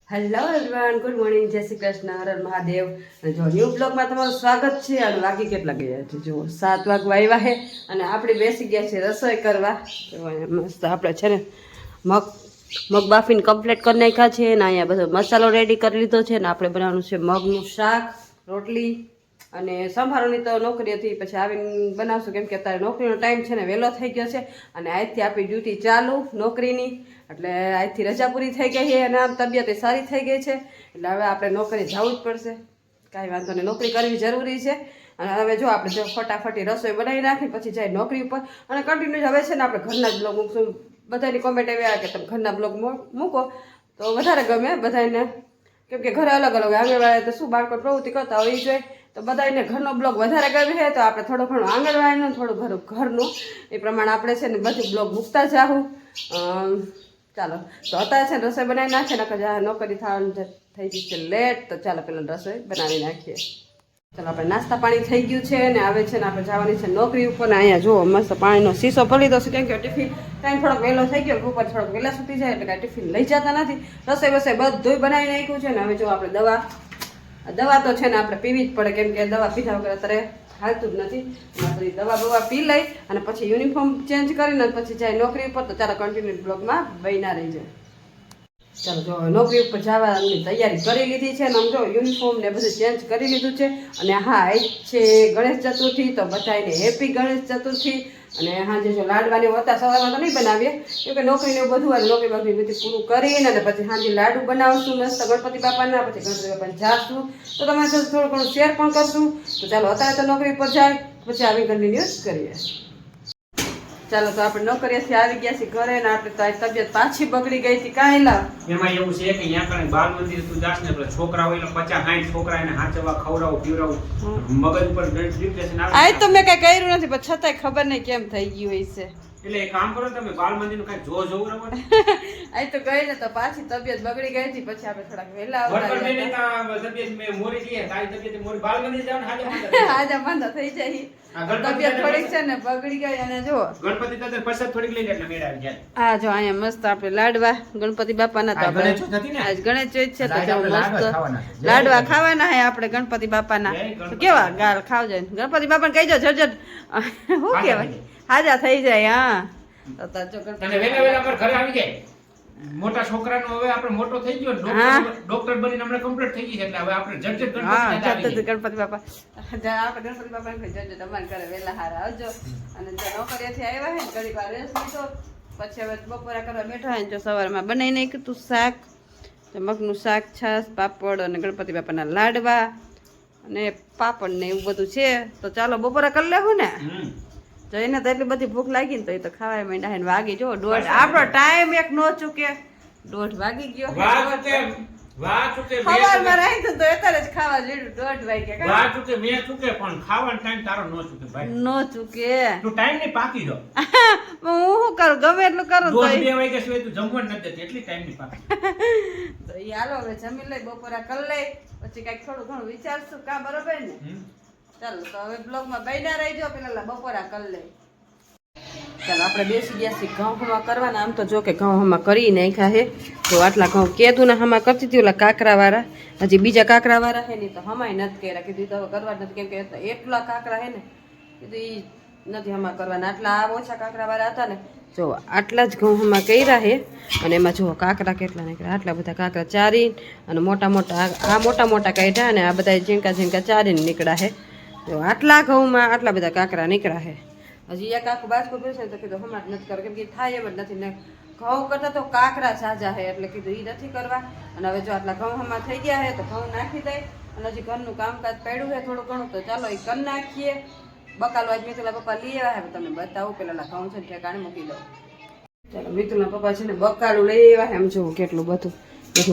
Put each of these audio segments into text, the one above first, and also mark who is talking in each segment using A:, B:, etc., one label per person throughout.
A: Hello everyone, good morning, જય શ્રી કૃષ્ણ, હર હર મહાદેવ. જો new બ્લોગમાં તમારું સ્વાગત છે. અને વાગી કેટલા ગયા છે? જો 7 વાગવા આવ્યા છે અને આપણે બેસી ગયા છે રસોઈ કરવા. જો મસ્ત આપણે છે ને મગ બાફીને કમ્પ્લીટ કરી નાખ્યા છે ને અહીંયા બધો મસાલો રેડી કરી લીધો છે ને આપણે બનાવવાનું છે મગનું શાક, રોટલી અને સંભારોની તો નોકરી હતી, પછી આવીને બનાવશું કેમ કે અત્યારે નોકરીનો ટાઈમ છે ને વહેલો થઈ ગયો છે અને આજથી આપણી ડ્યુટી ચાલુ નોકરીની, એટલે આજથી રજા પૂરી થઈ ગઈ છે અને આમ તબિયત સારી થઈ ગઈ છે એટલે હવે આપણે નોકરી જવું જ પડશે. કાંઈ વાંધો નહીં, નોકરી કરવી જરૂરી છે. અને હવે જો આપણે જો ફટાફટી રસોઈ બનાવી નાખી પછી જાય નોકરી ઉપર અને કન્ટિન્યુ હવે છે ને આપણે ઘરના જ બ્લોગ મૂકશું. બધાની કોમેન્ટ એવી આવે કે તમે ઘરના બ્લોગ મૂકો તો વધારે ગમે બધાને, કેમ કે ઘરે અલગ અલગ આંગણવાડી તો શું બાળકો પ્રવૃત્તિ કરતા હોય જોઈએ તો બધાને ઘરનો બ્લોગ વધારે ગમે છે તો આપણે થોડું ઘણું આંગણવાડીનું થોડું ઘરનું એ પ્રમાણે આપણે છે ને બધું બ્લોગ મૂકતા જાઉં. ચાલો તો અત્યારે છે ને રસોઈ બનાવી નાખીએ, નકર નોકરી થવાનું થઈ ગઈ છે લેટ, તો ચાલો પહેલાં રસોઈ બનાવી નાખીએ. ચાલો આપણે નાસ્તા પાણી થઈ ગયું છે ને આવે છે ને આપણે જવાની છે નોકરી ઉપર. ને અહીંયા જુઓ મસ્ત પાણીનો શીશો ભરી દો છે કેમ કે ટિફિન ટાઈમ થોડોક વહેલો થઈ ગયો, ઉપર થોડોક વહેલા સુતી જાય એટલે કાંઈ ટિફિન લઈ જતા નથી. રસોઈ બસોઈ બધું બનાવી નાખ્યું છે ને હવે જો આપણે દવા તો છે ને આપણે પીવી જ પડે કેમ કે દવા પીધા વગર અત્યારે હાલતું જ નથી. આપણે દવા બવા પી લઈ અને પછી યુનિફોર્મ ચેન્જ કરીને પછી જાય નોકરી ઉપર. તો ચાલો કન્ટિન્યુ બ્લોગમાં બન્યા રહી જાય. ચાલો જો નોકરી ઉપર જવાની તૈયારી કરી લીધી છે ને આમ જો યુનિફોર્મ ને બધું ચેન્જ કરી લીધું છે. અને હા એ છે ગણેશ ચતુર્થી, તો બધાને હેપી ગણેશ ચતુર્થી. અને સાંજે જો લાડવાની હતા સવારમાં તો નહીં બનાવીએ કેમકે નોકરીને એવું બધું હોય, નોકરી બધું પૂરું કરીને અને પછી સાંજે લાડુ બનાવશું મસ્ત ગણપતિ બાપાના, પછી ગણપતિ બાપાને જાશું તો તમારે સાથે થોડું ઘણું શેર પણ કરશું. તો ચાલો અત્યારે તો નોકરી પર જાય પછી આવી કન્ટિન્યુઅસ કરીએ. ચાલો તો આપણે નોકરીએથી આવી ગયા છીએ ઘરે ને આપણે તારી તબિયત પાછી બગડી ગઈ હતી. કાંઈ લાવ
B: એમાં એવું છે કે અહીંયા કણે બાલ મંદિર તું જાસ ને પેલા છોકરા હોય એટલે 50-60 છોકરા એને હાચવા ખવડાવું પીવડાવું મગજ ઉપર ડિપ્રેશન આવે.
A: આ તો મેં કઈ કર્યું નથી પણ છતાંય ખબર નહીં કેમ થઈ ગયું હોય છે.
B: એટલે એક કામ કરો તમે બાલ મંદિર નું કઈ જોવું રમત
A: આ તો ગઈ ને તો પાછી તબિયત બગડી ગઈ હતી, પછી આપણે થોડાક વહેલા
B: આવતા તબિયત મે મોરી ગઈ તારી તબિયત મોરી બાલ મંદિર જાવ ને
A: હાજા માંદા થઈ જાય. તબિયત થોડીક છે ને બગડી ગઈ અને જો
B: ગણપતિ દાદા પ્રસાદ થોડીક લઈ લે એટલે મેળ આવી જાય.
A: હા જો અહીંયા મસ્ત આપણે લાડવા ગણપતિ બાપાના તો આપણે આજ ગણેશ ચોથ છે તો જો મસ્ત લાડવા ખાવાના હે આપણે ગણપતિ બાપાના. તો કેવા ગાલ ખાવજો ગણપતિ બાપાને કહીજો જજટ શું કહેવાય હાજા થઈ જાય. હા તો જો
B: ગણપતિ વેલા વેલા પર ઘરે આવી જાય. મોટા છોકરાનો હવે આપણે મોટો થઈ ગયો ડોક્ટર બનીને આપણે કમ્પ્લીટ થઈ ગઈ એટલે હવે આપણે જજટ
A: ગણપતિ બાપા આપણે ગણપતિ બાપા ને જજટ તમારે ઘરે વેલા હારા આવજો. અને જો નોકરીએથી આવ્યા હે ઘડી વાર રેસ્ટ લીધો પછી હવે બપોરા કરવા બેઠા હે. જો સવારમાં બનાવી નાખ્યું તું શાક, મગનું શાક, છાશ, પાપડ અને ગણપતિ બાપાના લાડવા અને પાપડ ને એવું બધું છે. તો ચાલો બપોરા કરી લેવું ને. તો એને તો એટલી બધી ભૂખ લાગી ને તો એ તો ખાવા માંડ્યા હે. વાગી જો 1:30 આપણો ટાઈમ એક નો ચૂકે 1:30 વાગી ગયો. સવારમાં રહી તો અત્યારે જ ખાવા જેડું 1:30 વાગ્યા
B: વા ચૂકે મેં ચૂકે પણ ખાવાનો ટાઈમ તારો નો ચૂકે ભાઈ,
A: નો ચૂકે.
B: તું ટાઈમ ની પાકી દો.
A: હું શું કરું ગમે એટલું કરું તો
B: 2 વાગ્યા સિવાય તું જમવાનું નથી દેતી એટલી ટાઈમ ની પાકી.
A: તો ઈ હાલો હવે જમી લઈ બપોરા કરી લઈ પછી કઈક થોડું ઘણું વિચારશું કા બરોબર ને. ચાલો તો હવે બ્લોગમાં બન્યા રહીજો, પેલા બપોરા કરી લઈ. ચાલો આપણે બેસી ગયા છીએ ઘઉં હમા કરવાના. આમ તો જો કે ઘઉં હમા કરી નાખ્યા હે. તો આટલા ઘઉં કેદું ના હમા કરતી હતી ઓલા કાકરાવાળા, હજી બીજા કાકરાવાળા હે ને તો હમાય નથી કર્યા. કીધું તો કરવા જ નથી કેમ કે એટલા કાકરા હે ને કીધું એ નથી હમા કરવાના. આટલા ઓછા કાકરાવાળા હતા ને જો આટલા જ ઘઉં હમા કર્યા હે. અને એમાં જુઓ કાકરા કેટલા નીકળ્યા, આટલા બધા કાકરા ચારીને અને મોટા મોટા આ મોટા મોટા કાઢ્યા અને આ બધા ઝીણકા ઝીણકા ચારીને નીકળ્યા હે. જો આટલા ઘઉંમાં આટલા બધા કાકરા નીકળ્યા હે. હજી એક આખું બાજકો બેસે તો કીધું હમણાં જ નથી કરવા કેમ કે થાય એમ જ નથી ને ઘઉં કરતા તો કાકરા સાજા હે એટલે કીધું એ નથી કરવા. અને હવે જો આટલા ઘઉં હમણાં થઈ ગયા હે તો ઘઉં નાખી દઈ અને હજી ઘરનું કામકાજ પડ્યું છે થોડું ઘણું તો ચાલો એ કરી નાખીએ. બકાલો આજ મિતુલા પપ્પા લઈ આવ્યા હે તમને બતાવું. પેલા ઘઉં છે ઠેકાણે મૂકી દઉં. ચાલો મિતુલા પપ્પા છે ને બકાલું લઈ આવ્યા હે. એમ જોવું કેટલું બધું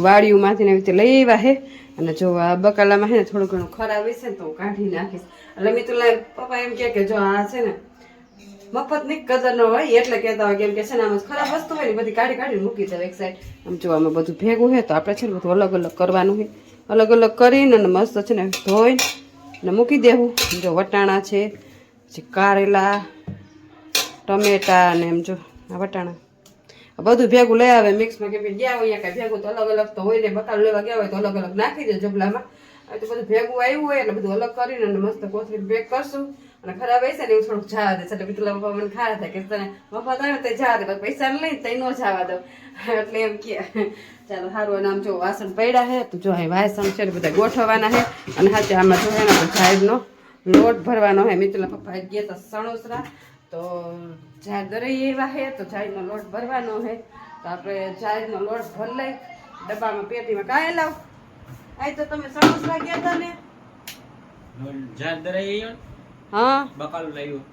A: વાડીઓમાંથી ને એવી રીતે લઈ આવ્યા હે. અને જો આ બકાલામાં છે ને થોડું ઘણું ખરાબ હશે ને તો હું કાઢી નાખીશ. એટલે મિતુલા પપ્પા એમ કે જો આ છે ને મફતની કદર ન હોય એટલે કહેતા હોય કેમ કે છે ને આમાં ખરાબ વસ્તુ હોય ને બધી કાઢી કાઢીને મૂકી દે એક સાઈડ. આમ જો આમાં બધું ભેગું હોય તો આપણે છે ને બધું અલગ અલગ કરવાનું હોય. અલગ અલગ કરીને અને મસ્ત છે ને ધોઈ અને મૂકી દેવું. જો વટાણા છે, પછી કારેલા, ટમેટા અને એમ જો આ વટાણા બધું ભેગું લઈ આવે મિક્સમાં કે ભાઈ ગયા હોય કાંઈ ભેગું તો અલગ અલગ તો હોય ને બકાલ લેવા ગયા હોય તો અલગ અલગ નાખી દે જબલામાં. હવે તો બધું ભેગું આવ્યું હોય એટલે બધું અલગ કરીને અને મસ્ત કોથળી પેક કરશું અને ખરાબ હશે ને એવું થોડુંક જવા દે એટલે બીજું પપ્પા મને ખારા થાય કે તને મફત આવે તો જવા દે પૈસા લઈને તઈ ન જવા દો એટલે એમ કે ચાલો સારું નામ જો વાસણ પડ્યા છે તો જો અહીં વાસણ છે બધા ગોઠવવાના છે અને સાચે આમાં જો એના પર ઝાડનો લોટ ભરવાનો છે મિત્રના પપ્પા ગયા હતા સણોસરા તો ઝાડ દરાઈ એવા છે તો ઝાડનો લોટ ભરવાનો છે તો આપણે ઝાડનો લોટ ભર લઈ ડબ્બામાં પેટીમાં કાંઈ લાવ અહીં તો તમે સણોસરા ગયા હતા ને હા
B: બકાલું લાવ્યું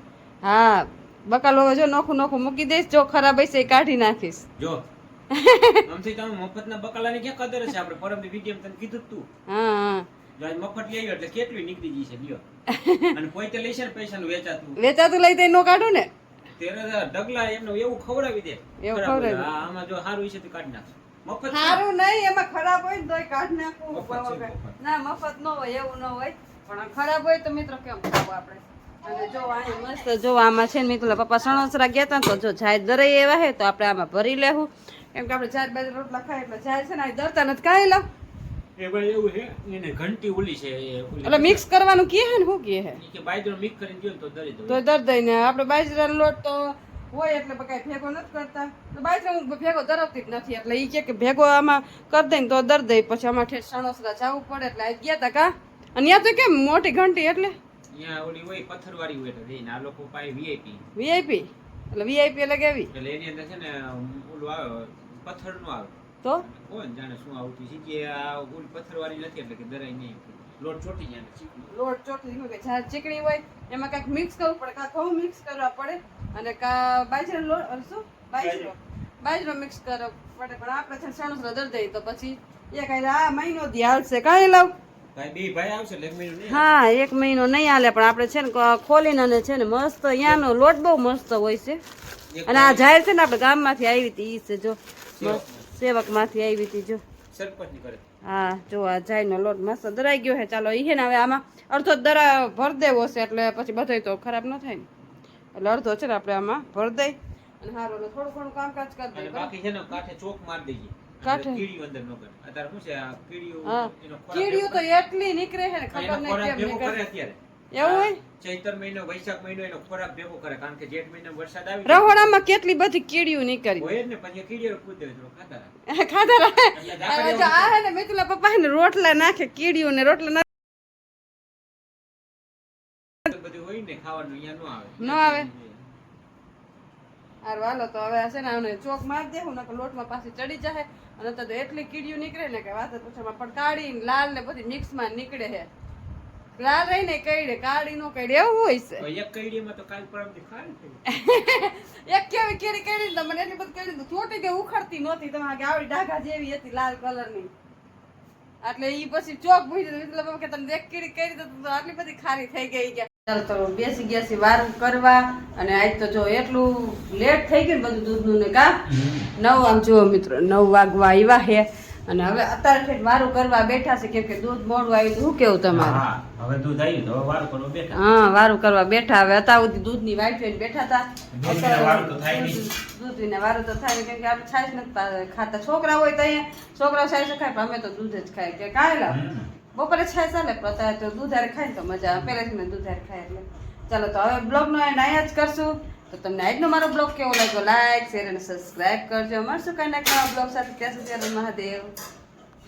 A: હા બકાલો જો નોખું નોખું મૂકી દઈશ જો ખરાબ હશે એ કાઢી નાખીશ
B: જો આમથી તમે મફતના બકાલાની ક્યાં કદર છે આપણે પરમની વિડીયો તને કીધું તું
A: હા હા
B: જો આજ મફત લઈ આવ્યો એટલે કેટલી નીકળી ગઈ છે લ્યો અને કોઈ તે લઈ છે ને પૈસાનું
A: વેચાતું લઈ દઈ નો કાઢું ને
B: 13,000 ડગલા એમને એવું ખવડાવી દે
A: એવું
B: ખરાબ હોય.
A: ખવડાવી.
B: હા આમાં જો સારું છે તો કાઢી નાખો મફત છે.
A: સારું નહીં એમાં ખરાબ હોય ને તોય કાઢી નાખવું
B: મફત છે, મફત.
A: ના મફત ન હોય એવું ન હોય પણ ખરાબ હોય તો મિત્રો કેમ ખાવું આપણે અને જો અહીં મસ્ત જો આમાં છે ને મિત્રો પપ્પા સણોસરા ગયા હતા ને તો જો ઝાડ દરાઈ એવા છે તો આપણે આમાં ભરી લેવું કેમ કે આપણે 4 રોટલા ખાય એટલે ઝાડ છે ને અહીં દરતા નથી કાંઈ લાવ
B: એ ભાઈ એવું છે એને ઘંટી ઓલી છે એ ઓલી
A: એટલે મિક્સ કરવાનું કહે ને શું કહે
B: ઈ કે બાજરો મિક્સ કરીને દ્યો ને તો દરી દો
A: તો દર દઈને આપણે બાજરાનો લોટ તો હોય એટલે કાંઈ ભેગો નથી કરતા તો બાજરા હું ભેગો ધરાવતી જ નથી એટલે એ કે ભેગો આમાં કરી દઈને તો દર દઈ પછી આમાં ઠેઠ સણોસરા જવું પડે એટલે આ ગયા હતા કા અને ત્યાં તો કેમ મોટી ઘંટી એટલે
B: અહીંયા ઓલી હોય પથ્થરવાળી હોય એટલે દેઈને આ લોકો પાસે વીઆઈપી
A: વીઆઈપી એટલે વીઆઈપી એટલે કેવી
B: એટલે એની અંદર છે ને ઓલું આવે પથ્થરનું આવે
A: તો
B: કોણ જાણે શું આવતું છે કે આ ઓલી પથ્થરવાળી નથી એટલે કે દરાય નહીં લોટ ચોટી જાય ને ચીકણું.
A: લોટ ચોટી ગયું કે ઝાડ ચીકણી હોય એમાં કાંઈક મિક્સ કરવું પડે કાં ઘઉં મિક્સ કરવા પડે અને કાં બાજરો લોટ શું બાજરો મિક્સ કરવો પડે પણ આપણે છે સણોસરા દર દઈએ તો પછી એ કાંઈ આ મહિનો દી હાલશે કાંઈ લાવ
B: ભાઈ બે ભાઈ આવશે એટલે એક મહિનો નહીં
A: હા 1 મહિનો નહીં હાલે પણ આપણે છે ને ખોલીને અને છે ને મસ્ત અહીંયાનો લોટ બહુ મસ્ત હોય છે અને આ ઝાડ છે ને આપણે ગામમાંથી આવી હતી ઈ છે જો સેવકમાંથી આવી હતી જો
B: સરપંચની કરે
A: હા જો આ ઝાડનો લોટ મસ્ત દરાઈ ગયો છે ચાલો ઈ છે ને હવે આમાં અડધો દરા ભર દેવો છે એટલે પછી બધોય તો ખરાબ ન થાય ને એટલે અડધો છે ને આપણે આમાં ભર દઈ અને સારું એટલે થોડું ઘણું કામકાજ કરી
B: અને
A: દઈએ
B: બાકી છે ને કાંઠે ચોક માર દઈએ
A: કાંઠે?
B: એટલે કીડીઓ અંદર ન કરે અત્યારે શું છે આ કીડીઓ
A: હા
B: એનો
A: કીડીઓ તો એટલી નીકળે છે ને ખબર
B: એનો
A: નહીં
B: ખોરાક
A: કેમ
B: ભેગો
A: નીકળે
B: કરે અત્યારે
A: એવું હોય
B: ચૈત્ર મહિનો વૈશાખ મહિનો એનો ખોરાક ભેગો કરે કારણ કે જેઠ મહિનો વરસાદ આવી
A: રહોડામાં કેટલી બધી કીડીઓ નીકળી
B: હોય જ ને પછી કીડીઓ કૂદે તો ખાતા રહે.
A: ખાધા રહે
B: એટલે દાખલા
A: હવે જો આ હે ને મિતુલા પપ્પા હે ને રોટલા નાખે કીડીઓ ને રોટલા નાખે
B: બધું હોય ને ખાવાનું અહીંયા
A: ન આવે. હારું હાલો તો હવે હશે ને આને ચોક માર દેવું ને લોટમાં પાછી ચડી જાય અને તો એટલી કીડીઓ નીકળે ને કે વાત જ પૂછવામાં પણ કાળી ને લાલ ને બધી મિક્સમાં નીકળે છે લાલ રહી ને કઈડે કાળી નો કઈડે એવું હોય છે
B: તો એક કઈડીમાં તો કાલ પરમથી ખાલી થઈ
A: એક કેવી કેરી કઈડી તો મને એટલી બધી કઈડી ચોટી ગઈ ઉખડતી નહોતી તમારે આવડી ડાઘા જેવી હતી લાલ કલરની એટલે ઈ પછી ચોક ભૂઈ એટલે કે તમે એક કેરી કરી તો આટલી બધી ખારી થઈ ગઈ કે ચાલો તો બેસી ગયા છે વારું કરવા અને આજ તો જો એટલું લેટ થઈ ગયું ને બધું દૂધનું ને કા 9 આમ જુઓ મિત્રો 9 વાગવા આવ્યા છે અને હવે અત્યારે ઠેઠ વારું કરવા બેઠા છે કેમ કે દૂધ મોડું આવ્યું તો શું કેવું તમારે
B: હા હવે દૂધ આવ્યું તો હવે વારું કરવા બેઠા
A: હા વારું કરવા બેઠા હવે અત્યાર સુધી દૂધની વાઈટ થઈને બેઠા હતા
B: દૂધને વારું તો થાય નહીં.
A: દૂધને વારું તો થાય નહીં કેમ કે આપણે છાશ નથી ખાતા છોકરા હોય તો અહીંયા છોકરાઓ છાશ ખાય પણ અમે તો દૂધ જ ખાય કે કાંઈ લાવ બપોરે છાશ ચાલે પણ અત્યારે તો દૂધ હારે ખાય ને તો મજા આવે પહેલેથી મેં દૂધ હારે ખાય એટલે ચાલો તો હવે બ્લોગનો એન્ડ અહીંયા જ કરશું તો તમને આજનો મારો બ્લોગ કેવો લાગ્યો લાઈક શેર અને સબસ્ક્રાઇબ કરજો મળશું કાંઈ ના બ્લોગ સાથે ત્યાં સુધી મહાદેવ